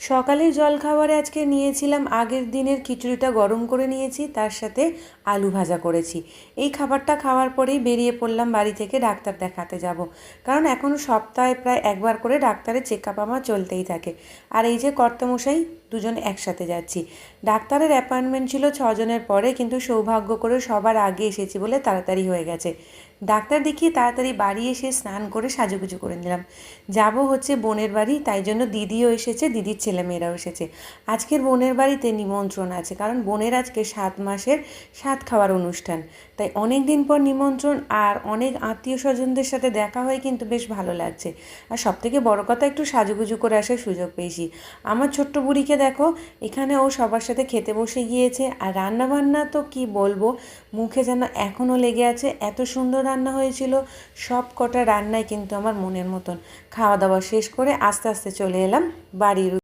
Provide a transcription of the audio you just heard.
সকালের জলখাবারে আজকে নিয়েছিলাম আগের দিনের খিচুড়িটা গরম করে নিয়েছি, তার সাথে আলু ভাজা করেছি। এই খাবারটা খাওয়ার পরেই বেরিয়ে পড়লাম বাড়ি থেকে ডাক্তার দেখাতে যাব, কারণ এখনও সপ্তাহে প্রায় একবার করে ডাক্তারের চেক আপ আমার চলতেই থাকে। আর এই যে কর্তামশাই দুজন একসাথে যাচ্ছি। ডাক্তারের অ্যাপয়েন্টমেন্ট ছিল 6 জনের পরে, কিন্তু সৌভাগ্য করে সবার আগে এসেছি বলে তাড়াতাড়ি হয়ে গেছে। ডাক্তার দেখিয়ে তাড়াতাড়ি বাড়ি এসে স্নান করে সাজুগুজু করে নিলাম। যাব হচ্ছে বোনের বাড়ি, তাই জন্য দিদিও এসেছে, দিদির ছেলেমেয়েরাও এসেছে। আজকের বোনের বাড়িতে নিমন্ত্রণ আছে, কারণ বোনের আজকে 7 মাসের 7 খাওয়ার অনুষ্ঠান। তাই অনেক দিন পর নিমন্ত্রণ, আর অনেক আত্মীয় স্বজনদের সাথে দেখা হয়ে কিন্তু বেশ ভালো লাগছে। আর সবথেকে বড় কথা, একটু সাজুগুজু করে আসার সুযোগ পেয়েছি। আমার ছোট্ট বুড়িকে দেখো, এখানে ও সবার সাথে খেতে বসে গিয়েছে। আর রান্নাবান্না তো কি বলবো, মুখে যেন এখনও লেগে আছে, এত সুন্দর রান্না হয়েছিল। সব কটা রান্নাই কিন্তু আমার মনের মতন। খাওয়া দাওয়া শেষ করে আস্তে আস্তে চলে এলাম বাড়ির